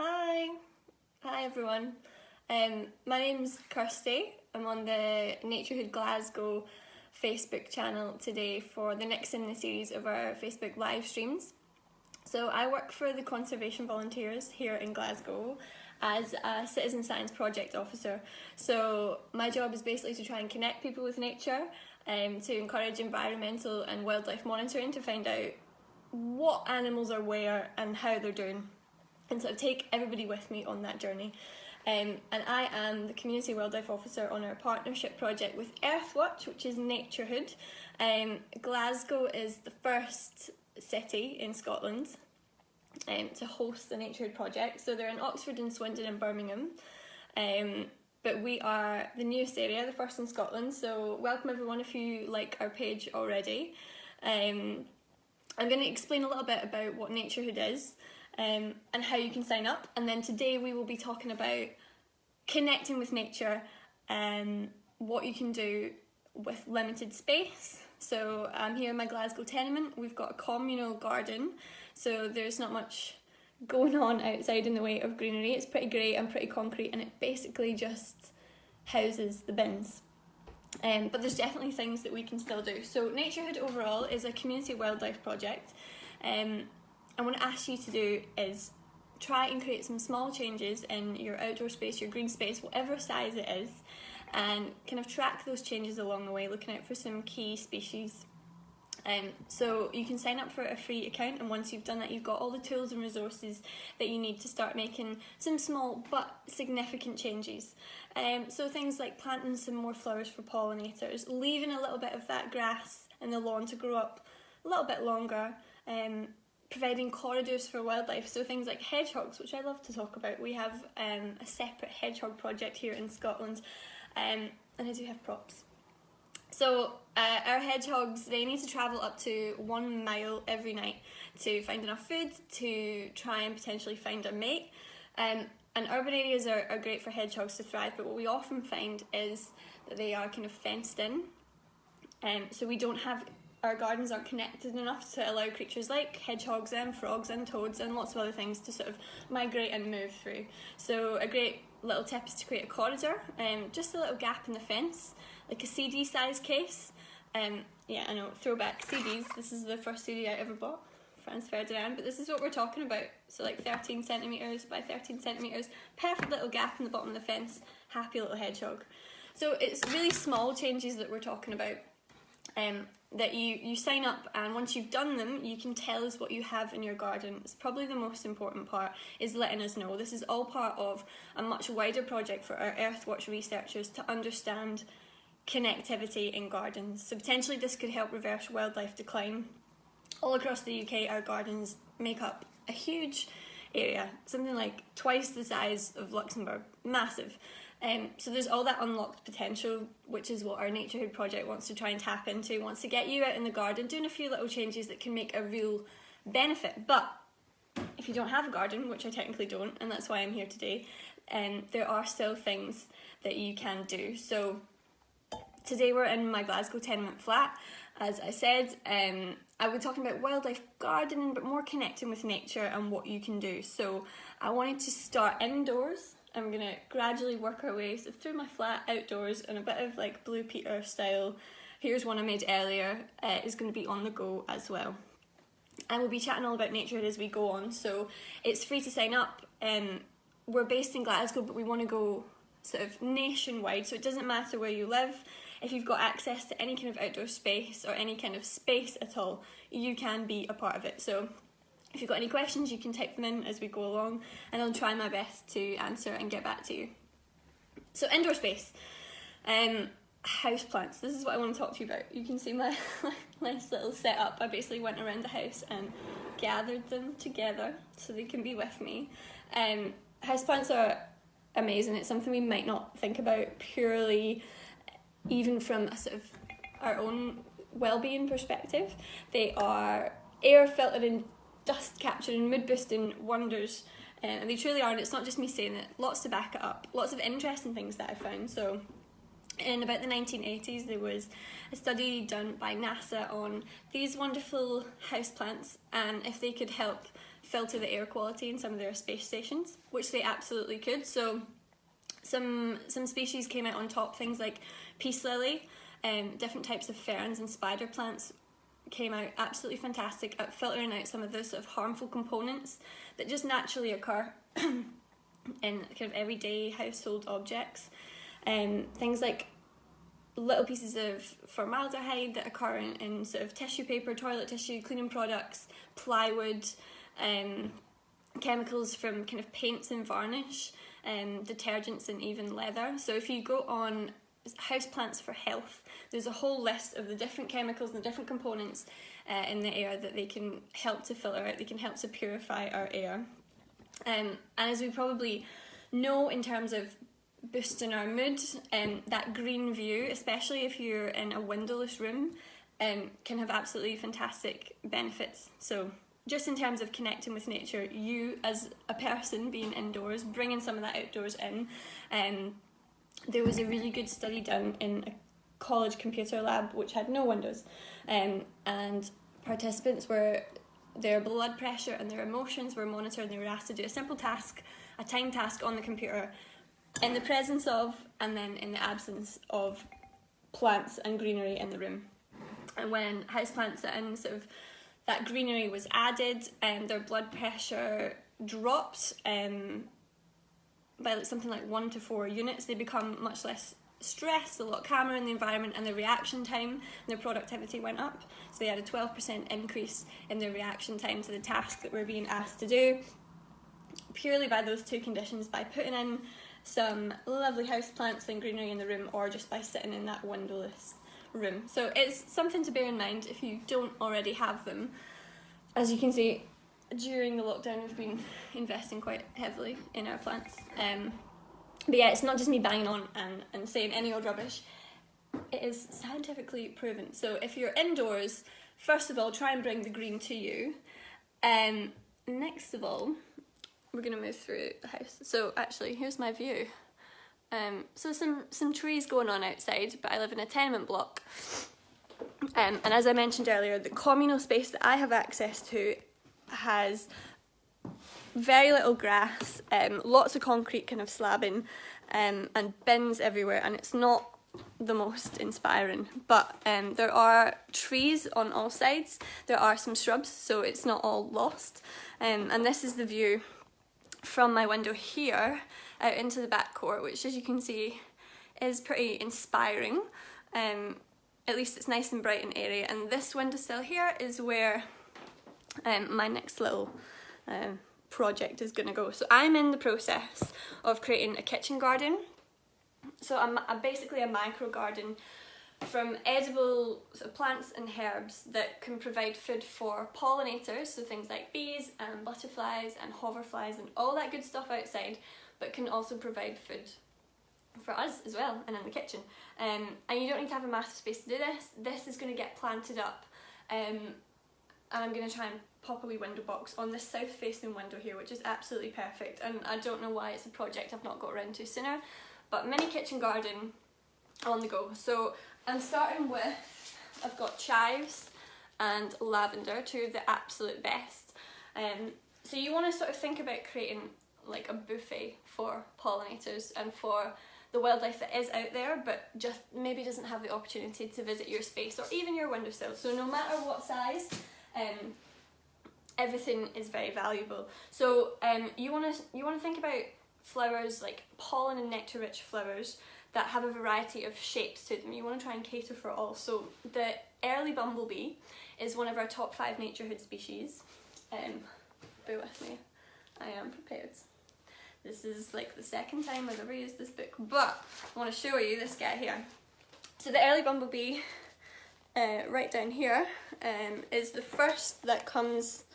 Hi everyone. My name's Kirsty. I'm on the Naturehood Glasgow Facebook channel today for the next in the series of our Facebook live streams. So I work for the conservation volunteers here in Glasgow as a citizen science project officer. So my job is basically to try and connect people with nature, to encourage environmental and wildlife monitoring to find out what animals are where and how they're doing, and sort of take everybody with me on that journey. And I am the Community Wildlife Officer on our partnership project with Earthwatch, which is Naturehood. Glasgow is the first city in Scotland to host the Naturehood project. So they're in Oxford and Swindon and Birmingham. But we are the newest area, the first in Scotland. So welcome everyone if you like our page already. I'm going to explain a little bit about what Naturehood is. And how you can sign up, and then today we will be talking about connecting with nature and what you can do with limited space. So here in my Glasgow tenement we've got a communal garden, so there's not much going on outside in the way of greenery. It's pretty grey and pretty concrete, and it basically just houses the bins. But there's definitely things that we can still do. So Naturehood overall is a community wildlife project. And what I ask you to do is try and create some small changes in your outdoor space, your green space, whatever size it is, and kind of track those changes along the way, looking out for some key species. So you can sign up for a free account, and once you've done that, you've got all the tools and resources that you need to start making some small but significant changes. So things like planting some more flowers for pollinators, leaving a little bit of that grass in the lawn to grow up a little bit longer, providing corridors for wildlife, so things like hedgehogs, which I love to talk about. We have a separate hedgehog project here in Scotland, and I do have props. So our hedgehogs, they need to travel up to 1 mile every night to find enough food, to try and potentially find a mate. And urban areas are great for hedgehogs to thrive, but what we often find is that they are kind of fenced in, so we don't have... Our gardens aren't connected enough to allow creatures like hedgehogs and frogs and toads and lots of other things to sort of migrate and move through. So a great little tip is to create a corridor, just a little gap in the fence, like a CD size case. Yeah, I know, throwback CDs. This is the first CD I ever bought, Franz Ferdinand, but this is what we're talking about. So like 13 centimetres by 13 centimetres, perfect little gap in the bottom of the fence, happy little hedgehog. So it's really small changes that we're talking about. That you sign up, and once you've done them, you can tell us what you have in your garden. It's probably the most important part, is letting us know. This is all part of a much wider project for our Earthwatch researchers to understand connectivity in gardens. So potentially this could help reverse wildlife decline. All across the UK, our gardens make up a huge area, something like twice the size of Luxembourg, massive. So there's all that unlocked potential, which is what our Naturehood project wants to try and tap into, wants to get you out in the garden, doing a few little changes that can make a real benefit. But if you don't have a garden, which I technically don't, and that's why I'm here today, there are still things that you can do. So today we're in my Glasgow tenement flat. As I said, I was talking about wildlife gardening, but more connecting with nature and what you can do. So I wanted to start indoors. I'm going to gradually work our way through my flat, outdoors, and a bit of like Blue Peter style. Here's one I made earlier, is going to be on the go as well. And we'll be chatting all about Naturehood as we go on, so it's free to sign up. We're based in Glasgow, but we want to go sort of nationwide, so it doesn't matter where you live. If you've got access to any kind of outdoor space or any kind of space at all, you can be a part of it. So if you've got any questions, you can type them in as we go along, and I'll try my best to answer and get back to you. So indoor space, houseplants. This is what I want to talk to you about. You can see my nice little setup. I basically went around the house and gathered them together so they can be with me. Houseplants are amazing. It's something we might not think about purely, even from a sort of our own well-being perspective. They are air filtering, dust capturing, mood boosting wonders, and they truly are. And it's not just me saying it, lots to back it up, lots of interesting things that I found. So in about the 1980s, there was a study done by NASA on these wonderful houseplants, and if they could help filter the air quality in some of their space stations, which they absolutely could. So some species came out on top, things like peace lily, different types of ferns and spider plants came out absolutely fantastic at filtering out some of those sort of harmful components that just naturally occur in kind of everyday household objects. Things like little pieces of formaldehyde that occur in sort of tissue paper, toilet tissue, cleaning products, plywood, chemicals from kind of paints and varnish, detergents and even leather. So if you go on Houseplants for Health, there's a whole list of the different chemicals and the different components in the air that they can help to filter out, they can help to purify our air. And as we probably know, in terms of boosting our mood, that green view, especially if you're in a windowless room, can have absolutely fantastic benefits. So just in terms of connecting with nature, you as a person being indoors, bringing some of that outdoors in, there was a really good study done in a college computer lab which had no windows, and participants their blood pressure and their emotions were monitored, and they were asked to do a simple task, a timed task on the computer, in the presence of and then in the absence of plants and greenery in the room. And when houseplants and sort of that greenery was added, their blood pressure dropped by something like 1 to 4 units. They become much less stressed, a lot calmer in the environment, and their reaction time and their productivity went up. So they had a 12% increase in their reaction time to the task that we're being asked to do, purely by those two conditions, by putting in some lovely houseplants and greenery in the room, or just by sitting in that windowless room. So it's something to bear in mind if you don't already have them. As you can see, during the lockdown we've been investing quite heavily in our plants. But yeah, it's not just me banging on and saying any old rubbish. It is scientifically proven. So if you're indoors, first of all, try and bring the green to you. Next of all, we're going to move through the house. So actually, here's my view. So some trees going on outside, but I live in a tenement block. And as I mentioned earlier, the communal space that I have access to has very little grass, lots of concrete kind of slabbing, and bins everywhere, and it's not the most inspiring. But there are trees on all sides, there are some shrubs, so it's not all lost. And this is the view from my window here out into the back court, which, as you can see, is pretty inspiring. At least it's nice and bright and airy. And this windowsill here is where my next little project is going to go. So I'm in the process of creating a kitchen garden. So I'm basically a micro garden from edible sort of plants and herbs that can provide food for pollinators, so things like bees and butterflies and hoverflies and all that good stuff outside, but can also provide food for us as well and in the kitchen. And you don't need to have a massive space to do this. This is going to get planted up, and I'm going to try and pop a wee window box on this south facing window here, which is absolutely perfect, and I don't know why it's a project I've not got around to sooner. But mini kitchen garden on the go. So I'm starting with, I've got chives and lavender, two of the absolute best. So you want to sort of think about creating like a buffet for pollinators and for the wildlife that is out there, but just maybe doesn't have the opportunity to visit your space or even your windowsill. So no matter what size, everything is very valuable. So you want to think about flowers, like pollen and nectar rich flowers that have a variety of shapes to them. You want to try and cater for all. So the early bumblebee is one of our top 5 Naturehood species. Bear with me, I am prepared. This is like the second time I've ever used this book, but I want to show you this guy here. So the early bumblebee, right down here, is the first that comes.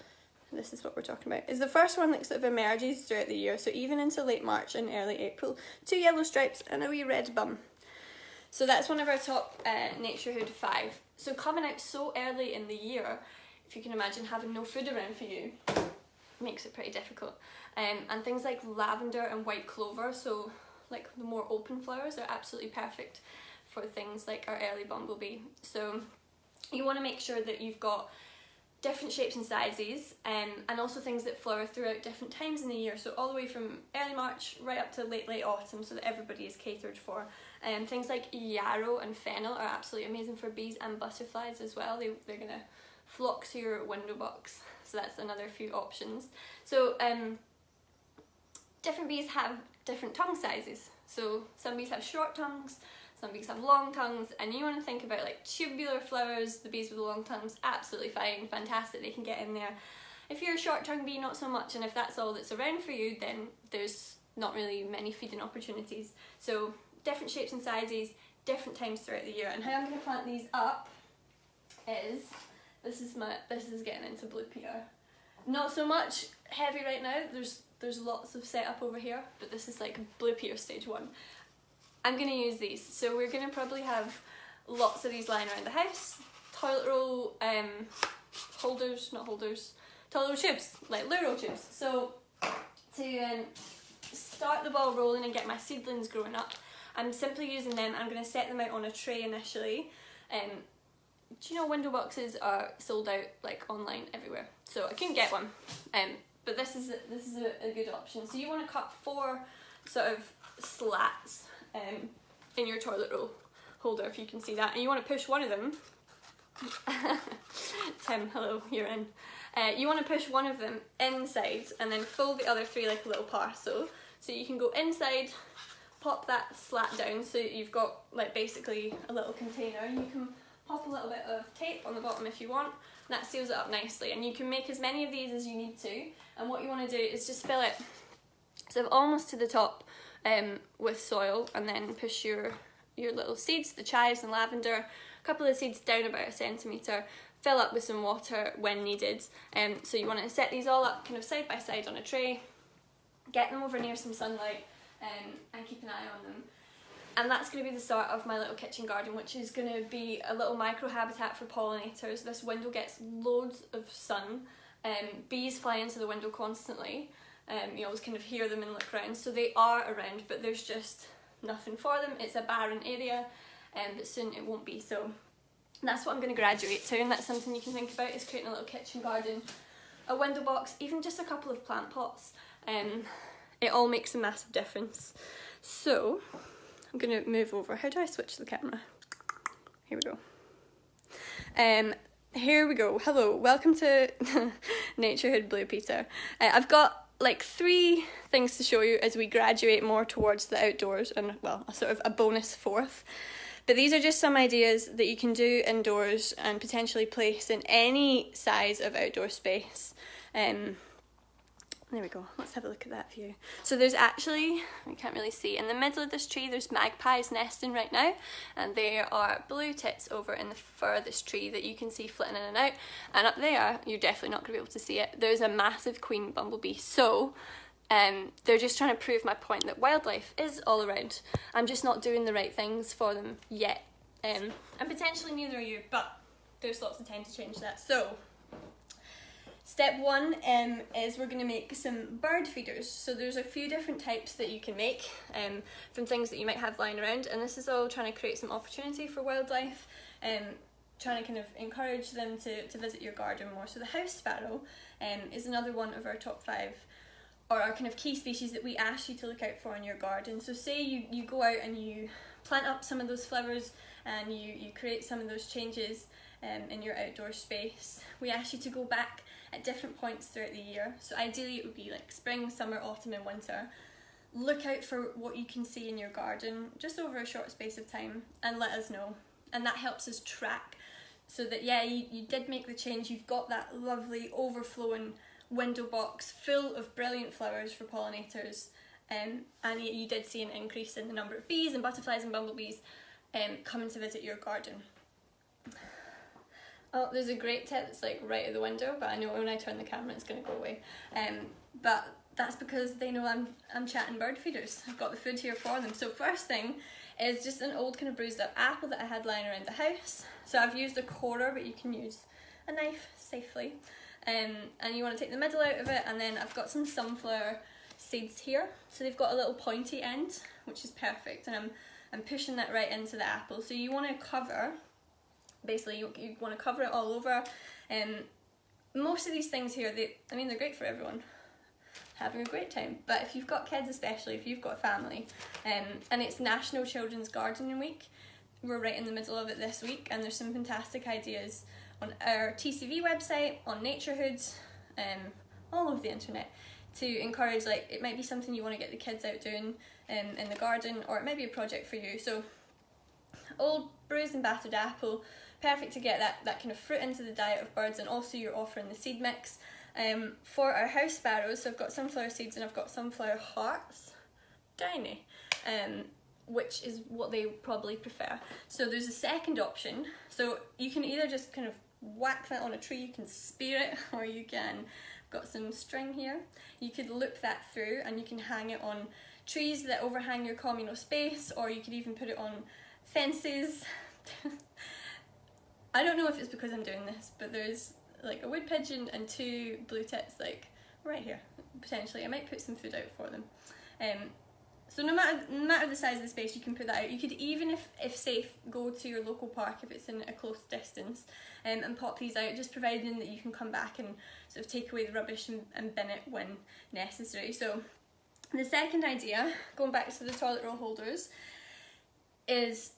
This is what we're talking about. Is the first one that sort of emerges throughout the year, so even into late March and early April. 2 yellow stripes and a wee red bum. So that's one of our top Naturehood 5. So coming out so early in the year, if you can imagine having no food around for you, makes it pretty difficult. And things like lavender and white clover, so like the more open flowers, are absolutely perfect for things like our early bumblebee. So you want to make sure that you've got different shapes and sizes, and also things that flower throughout different times in the year, so all the way from early March right up to late autumn, so that everybody is catered for. Things like yarrow and fennel are absolutely amazing for bees and butterflies as well. They're going to flock to your window box, so that's another few options. So different bees have different tongue sizes, so some bees have short tongues, some bees have long tongues, and you want to think about like tubular flowers. The bees with the long tongues, absolutely fine, fantastic, they can get in there. If you're a short tongue bee, not so much, and if that's all that's around for you, then there's not really many feeding opportunities. So different shapes and sizes, different times throughout the year. And how I'm going to plant these up is, this is getting into blue peter. Not so much heavy right now, there's lots of setup over here, but this is like blue peter stage 1. I'm going to use these, so we're going to probably have lots of these lying around the house. Toilet roll holders, not holders, toilet roll tubes, like loo roll tubes. So to start the ball rolling and get my seedlings growing up, I'm simply using them. I'm going to set them out on a tray initially. Do you know window boxes are sold out like online everywhere, so I couldn't get one, but this is a good option. So you want to cut 4 sort of slats in your toilet roll holder, if you can see that, and you want to push one of them Tim, hello, you're in. You want to push one of them inside and then fold the other 3 like a little parcel, so you can go inside, pop that slat down so you've got like basically a little container. You can pop a little bit of tape on the bottom if you want, and that seals it up nicely, and you can make as many of these as you need to. And what you want to do is just fill it sort of almost to the top with soil, and then push your little seeds, the chives and lavender, a couple of seeds down about 1 centimetre, fill up with some water when needed. So you want to set these all up kind of side by side on a tray, get them over near some sunlight, and keep an eye on them. And that's going to be the start of my little kitchen garden, which is going to be a little micro habitat for pollinators. This window gets loads of sun. Bees fly into the window constantly. You always kind of hear them and look around. So they are around, but there's just nothing for them. It's a barren area, but soon it won't be. So that's what I'm going to graduate to, and that's something you can think about, is creating a little kitchen garden, a window box, even just a couple of plant pots. It all makes a massive difference. So I'm going to move over. How do I switch the camera? Here we go. Here we go. Hello, welcome to Naturehood Blue Peter. I've got like 3 things to show you as we graduate more towards the outdoors, and well, a sort of a bonus 4th. But these are just some ideas that you can do indoors and potentially place in any size of outdoor space. There we go, let's have a look at that view. So there's actually, you can't really see, in the middle of this tree there's magpies nesting right now, and there are blue tits over in the furthest tree that you can see flitting in and out, and up there, you're definitely not going to be able to see it, there's a massive queen bumblebee. So they're just trying to prove my point that wildlife is all around. I'm just not doing the right things for them yet, and potentially neither are you, but there's lots of time to change that. So step 1 is we're going to make some bird feeders. So there's a few different types that you can make from things that you might have lying around, and this is all trying to create some opportunity for wildlife, trying to kind of encourage them to visit your garden more. So the house sparrow is another one of our top 5, or our kind of key species that we ask you to look out for in your garden. So say you go out and you plant up some of those flowers and you create some of those changes in your outdoor space. We ask you to go back at different points throughout the year. So ideally it would be like spring, summer, autumn and winter. Look out for what you can see in your garden just over a short space of time and let us know. And that helps us track so that, yeah, you did make the change. You've got that lovely overflowing window box full of brilliant flowers for pollinators, and you did see an increase in the number of bees and butterflies and bumblebees coming to visit your garden. Oh, there's a great tit that's like right at the window, but I know when I turn the camera it's going to go away. But that's because they know I'm chatting bird feeders. I've got the food here for them. So first thing is just an old kind of bruised up apple that I had lying around the house. So I've used a corer, but you can use a knife safely. And you want to take the middle out of it, and then I've got some sunflower seeds here. So they've got a little pointy end, which is perfect, and I'm pushing that right into the apple. So you want to cover, basically you want to cover it all over. most of these things here, they're great for everyone having a great time, but if you've got kids, especially if you've got a family, and it's National Children's Gardening Week, we're right in the middle of it this week, and there's some fantastic ideas on our TCV website, on Naturehood, all over the internet, to encourage, like, it might be something you want to get the kids out doing in the garden, or it might be a project for you. So old bruised and battered apple, perfect to get that kind of fruit into the diet of birds, and also you're offering the seed mix. For our house sparrows, so I've got sunflower seeds and I've got sunflower hearts, tiny, which is what they probably prefer. So there's a second option, so you can either just kind of whack that on a tree, you can spear it, or you can, got some string here, you could loop that through and you can hang it on trees that overhang your communal space, or you could even put it on fences. I don't know if it's because I'm doing this, but there's like a wood pigeon and 2 blue tits like right here, potentially. I might put some food out for them. So no matter the size of the space, you can put that out. You could even, if safe, go to your local park if it's in a close distance, and pop these out, just providing that you can come back and sort of take away the rubbish and bin it when necessary. So the second idea, going back to the toilet roll holders, is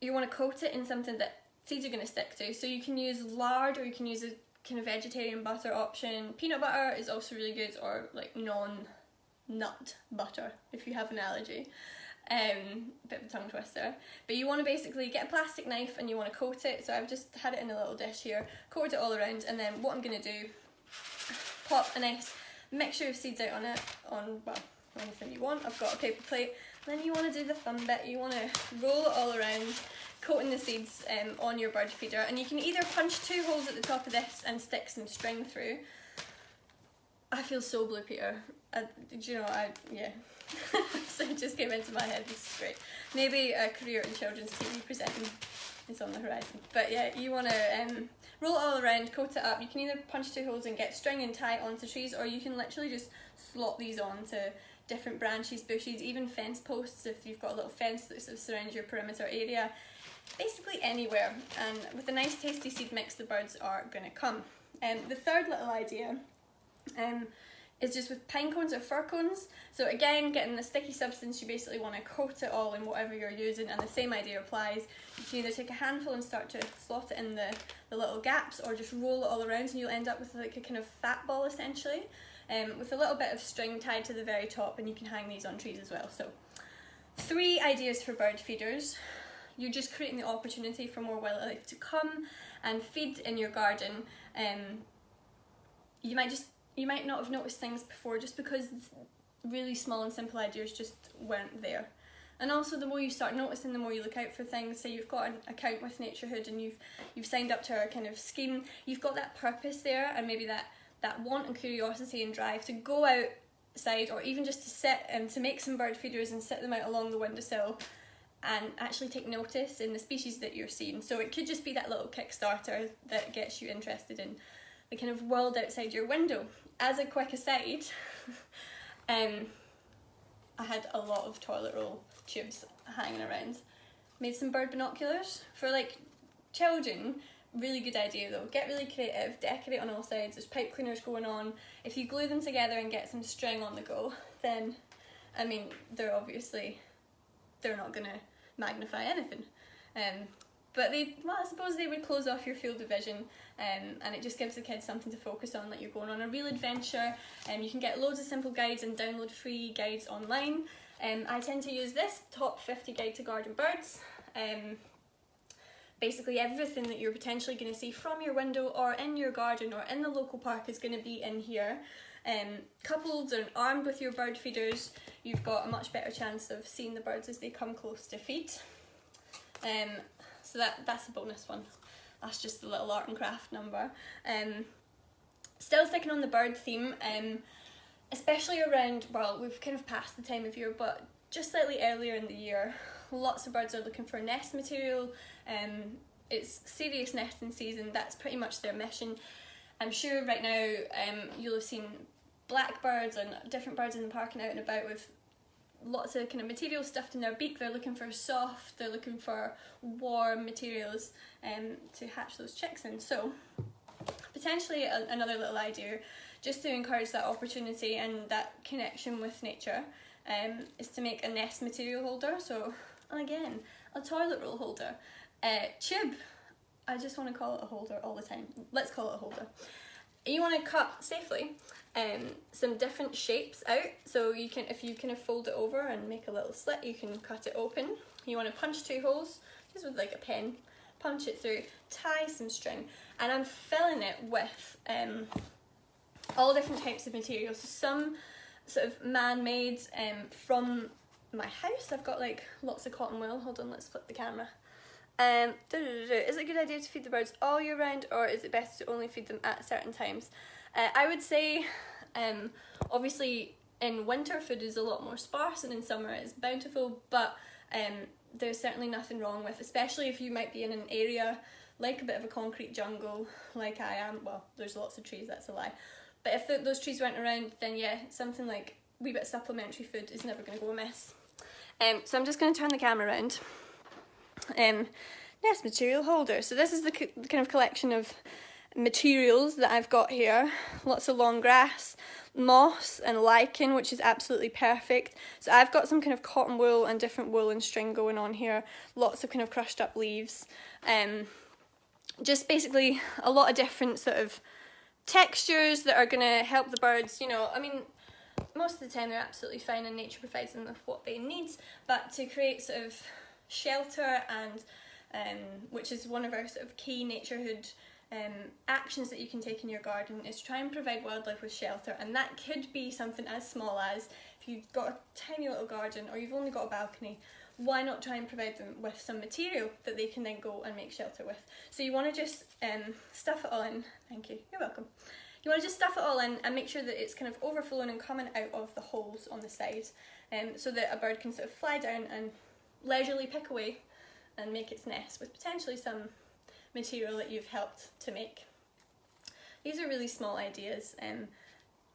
you want to coat it in something that seeds are going to stick to. So you can use lard, or you can use a kind of vegetarian butter option. Peanut butter is also really good, or like non-nut butter if you have an allergy. Bit of a tongue twister. But you want to basically get a plastic knife and you want to coat it. So I've just had it in a little dish here, coated it all around, and then what I'm going to do, pop a nice mixture of seeds out on it, well, anything you want. I've got a paper plate. Then you want to do the fun bit, you want to roll it all around, coating the seeds on your bird feeder, and you can either punch 2 holes at the top of this and stick some string through. I feel so blue, Peter. Yeah. So it just came into my head. This is great. Maybe a career in children's TV presenting is on the horizon. But yeah, you want to roll it all around, coat it up. You can either punch 2 holes and get string and tie it onto trees, or you can literally just slot these onto different branches, bushes, even fence posts if you've got a little fence that sort of surrounds your perimeter area. Basically anywhere, and with a nice tasty seed mix, the birds are going to come. The third little idea is just with pine cones or fir cones. So again, getting the sticky substance, you basically want to coat it all in whatever you're using, and the same idea applies. You can either take a handful and start to slot it in the little gaps, or just roll it all around and you'll end up with like a kind of fat ball essentially, with a little bit of string tied to the very top, and you can hang these on trees as well. So 3 ideas for bird feeders. You're just creating the opportunity for more wildlife to come and feed in your garden. You might not have noticed things before just because really small and simple ideas just weren't there. And also, the more you start noticing, the more you look out for things. Say you've got an account with Naturehood and you've signed up to our kind of scheme, you've got that purpose there, and maybe that want and curiosity and drive to go outside, or even just to sit and to make some bird feeders and sit them out along the windowsill and actually take notice in the species that you're seeing. So it could just be that little Kickstarter that gets you interested in the kind of world outside your window. As a quick aside, I had a lot of toilet roll tubes hanging around. Made some bird binoculars for like children. Really good idea though. Get really creative, decorate on all sides. There's pipe cleaners going on. If you glue them together and get some string on the go, then I mean they're not gonna magnify anything. But I suppose they would close off your field of vision, and it just gives the kids something to focus on, like you're going on a real adventure. You can get loads of simple guides and download free guides online. I tend to use this Top 50 Guide to Garden Birds. Basically everything that you're potentially going to see from your window or in your garden or in the local park is going to be in here. Coupled and armed with your bird feeders, you've got a much better chance of seeing the birds as they come close to feed. So that's a bonus one. That's just a little art and craft number. Still sticking on the bird theme, especially around, well, we've kind of passed the time of year, but just slightly earlier in the year, lots of birds are looking for nest material. It's serious nesting season, that's pretty much their mission. I'm sure right now you'll have seen blackbirds and different birds in the park and out and about with lots of kind of material stuffed in their beak. They're looking for soft, they're looking for warm materials to hatch those chicks in. So potentially another little idea, just to encourage that opportunity and that connection with nature, is to make a nest material holder. So again, a toilet roll holder, tube. I just want to call it a holder all the time. Let's call it a holder. You want to cut safely some different shapes out. So you can, if you kind of fold it over and make a little slit, you can cut it open. You want to punch 2 holes, just with like a pen, punch it through, tie some string, and I'm filling it with all different types of materials. So some sort of man-made from my house. I've got like lots of cotton wool. Hold on, let's flip the camera. Is it a good idea to feed the birds all year round, or is it best to only feed them at certain times? I would say obviously in winter food is a lot more sparse and in summer it's bountiful, but there's certainly nothing wrong with, especially if you might be in an area like a bit of a concrete jungle like I am. Well, there's lots of trees, that's a lie, but if those trees weren't around, then yeah, something like a wee bit of supplementary food is never going to go amiss. So I'm just going to turn the camera around. Nest material holder. So this is the kind of collection of materials that I've got here. Lots of long grass, moss and lichen, which is absolutely perfect. So I've got some kind of cotton wool and different wool and string going on here. Lots of kind of crushed up leaves. Just basically a lot of different sort of textures that are going to help the birds, you know. I mean, most of the time they're absolutely fine and nature provides them with what they need, but to create sort of shelter and which is one of our sort of key Naturehood actions that you can take in your garden, is try and provide wildlife with shelter. And that could be something as small as, if you've got a tiny little garden or you've only got a balcony, why not try and provide them with some material that they can then go and make shelter with. So you want to just stuff it all in. Thank you, you're welcome. You want to just stuff it all in and make sure that it's kind of overflowing and coming out of the holes on the side, so that a bird can sort of fly down and leisurely pick away and make its nest with potentially some material that you've helped to make. These are really small ideas,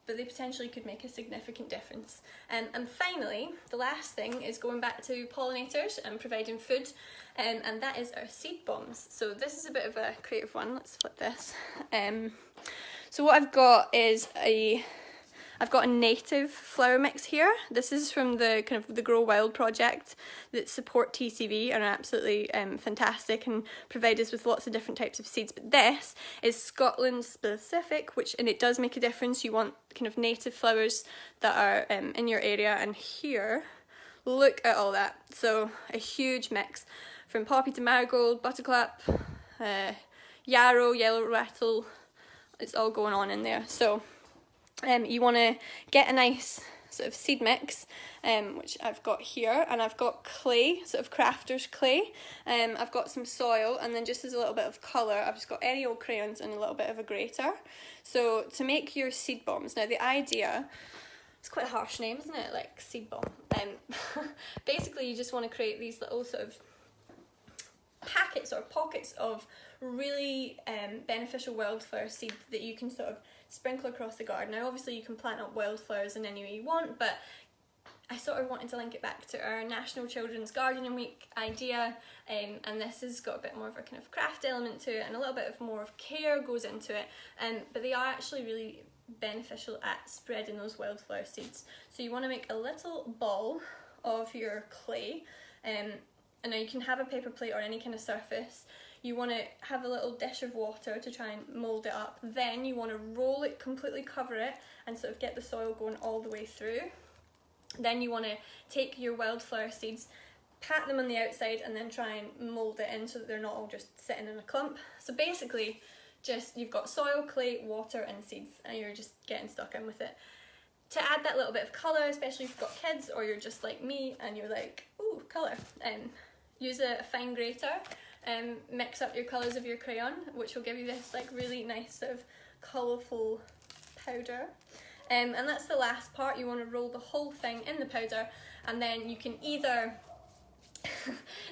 but they potentially could make a significant difference. And finally, the last thing is going back to pollinators and providing food, and that is our seed bombs. So this is a bit of a creative one. Let's flip this. So what I've got is I've got a native flower mix here. This is from the kind of the Grow Wild project that support TCV and are absolutely fantastic and provide us with lots of different types of seeds. But this is Scotland specific, and it does make a difference. You want kind of native flowers that are in your area, and here, look at all that. So a huge mix from poppy to marigold, buttercup, yarrow, yellow rattle. It's all going on in there. So you want to get a nice sort of seed mix, which I've got here, and I've got clay, sort of crafter's clay. I've got some soil, and then just as a little bit of colour, I've just got any old crayons and a little bit of a grater. So to make your seed bombs, now the idea, it's quite a harsh name, isn't it, like seed bomb. Basically you just want to create these little sort of packets or pockets of really beneficial wildflower seed that you can sort of sprinkle across the garden. Now obviously you can plant up wildflowers in any way you want, but I sort of wanted to link it back to our National Children's Gardening Week idea, and this has got a bit more of a kind of craft element to it, and a little bit of more of care goes into it, but they are actually really beneficial at spreading those wildflower seeds. So you want to make a little ball of your clay, and now you can have a paper plate or any kind of surface. You want to have a little dish of water to try and mould it up. Then you want to roll it, completely cover it, and sort of get the soil going all the way through. Then you want to take your wildflower seeds, pat them on the outside, and then try and mould it in so that they're not all just sitting in a clump. So basically, just you've got soil, clay, water, and seeds, and you're just getting stuck in with it. To add that little bit of colour, especially if you've got kids or you're just like me and you're like, ooh, colour, use a fine grater. Mix up your colours of your crayon, which will give you this like really nice sort of colourful powder. And that's the last part. You want to roll the whole thing in the powder, and then you can either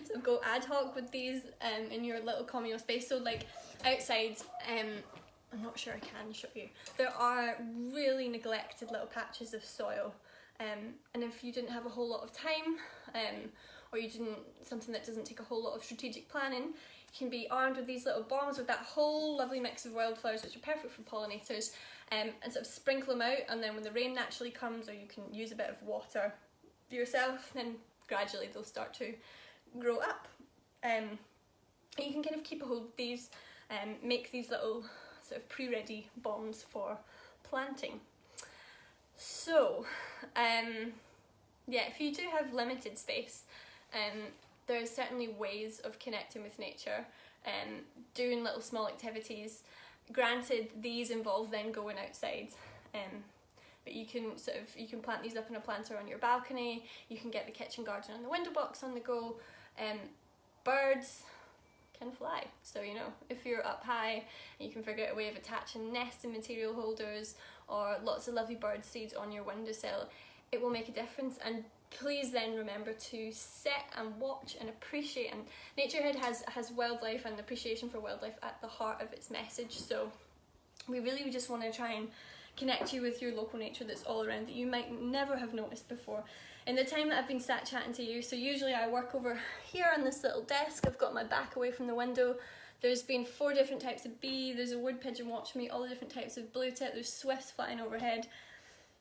sort of go ad hoc with these in your little communal space. So like outside, I'm not sure I can show you, there are really neglected little patches of soil, and if you didn't have a whole lot of time, or you didn't, something that doesn't take a whole lot of strategic planning, you can be armed with these little bombs with that whole lovely mix of wildflowers which are perfect for pollinators, and sort of sprinkle them out, and then when the rain naturally comes, or you can use a bit of water yourself, then gradually they'll start to grow up. You can kind of keep a hold of these and make these little sort of pre-ready bombs for planting. So yeah, if you do have limited space, there are certainly ways of connecting with nature, doing little small activities. Granted, these involve then going outside, but you can plant these up in a planter on your balcony. You can get the kitchen garden on the window box on the go. Birds can fly, so you know, if you're up high and you can figure out a way of attaching nests and material holders, or lots of lovely bird seeds on your windowsill, it will make a difference. And please then remember to sit and watch and appreciate, and Naturehood has wildlife and appreciation for wildlife at the heart of its message, so we really just want to try and connect you with your local nature that's all around that you might never have noticed before. In the time that I've been sat chatting to you, so usually I work over here on this little desk, I've got my back away from the window, there's been 4 different types of bee, there's a wood pigeon watching me, all the different types of blue tit, there's swifts flying overhead.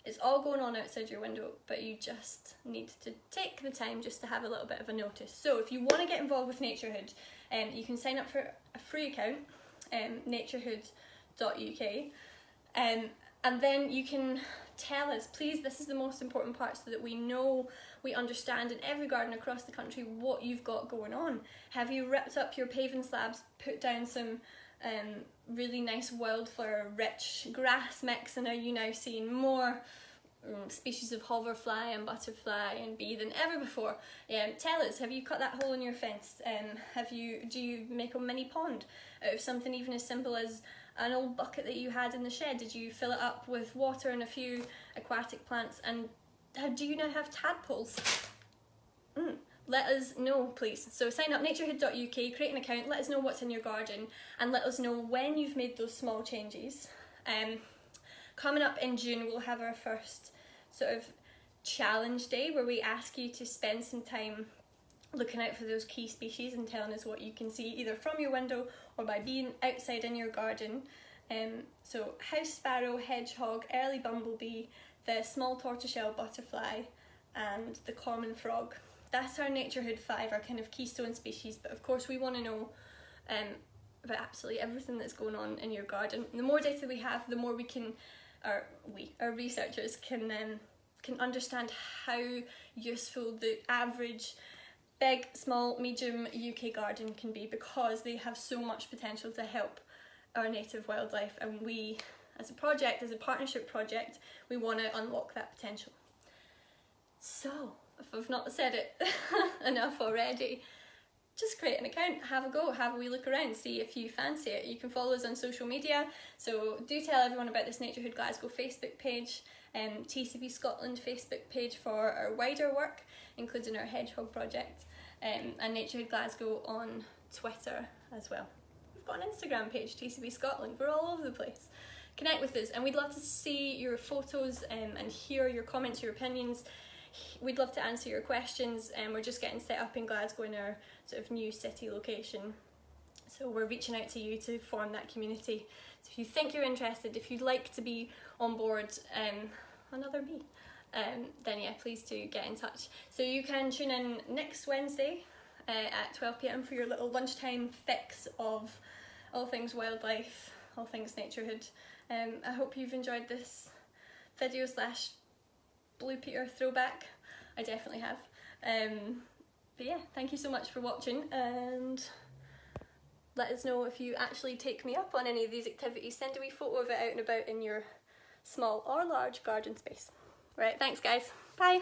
It's all going on outside your window, but you just need to take the time just to have a little bit of a notice. So if you want to get involved with Naturehood, you can sign up for a free account, naturehood.uk, and then you can tell us, please, this is the most important part, so that we know, we understand in every garden across the country what you've got going on. Have you ripped up your paving slabs, put down some really nice wildflower rich grass mix, and are you now seeing more species of hoverfly and butterfly and bee than ever before? Tell us, have you cut that hole in your fence? Do you make a mini pond out of something even as simple as an old bucket that you had in the shed? Did you fill it up with water and a few aquatic plants? And do you now have tadpoles? Let us know, please. So sign up, naturehood.uk, create an account, let us know what's in your garden, and let us know when you've made those small changes. Coming up in June, we'll have our first sort of challenge day, where we ask you to spend some time looking out for those key species and telling us what you can see, either from your window or by being outside in your garden. So house sparrow, hedgehog, early bumblebee, the small tortoiseshell butterfly, and the common frog. That's our Naturehood 5, our kind of keystone species, but of course we want to know about absolutely everything that's going on in your garden. And the more data we have, the more we can, our researchers can understand how useful the average big, small, medium UK garden can be, because they have so much potential to help our native wildlife, and we, as a project, as a partnership project, we want to unlock that potential. So, if I've not said it enough already, just create an account, have a go, have a wee look around, see if you fancy it. You can follow us on social media, so do tell everyone about this Naturehood Glasgow Facebook page, TCB Scotland Facebook page for our wider work, including our hedgehog project, and Naturehood Glasgow on Twitter as well. We've got an Instagram page, TCB Scotland, we're all over the place. Connect with us, and we'd love to see your photos and hear your comments, your opinions. We'd love to answer your questions, and we're just getting set up in Glasgow in our sort of new city location. So we're reaching out to you to form that community. So if you think you're interested, if you'd like to be on board, another me, then yeah, please do get in touch. So you can tune in next Wednesday at 12 PM for your little lunchtime fix of all things wildlife, all things Naturehood. I hope you've enjoyed this video slash Blue Peter throwback. I definitely have. But yeah, thank you so much for watching, and let us know if you actually take me up on any of these activities. Send a wee photo of it out and about in your small or large garden space. Right, thanks guys. Bye.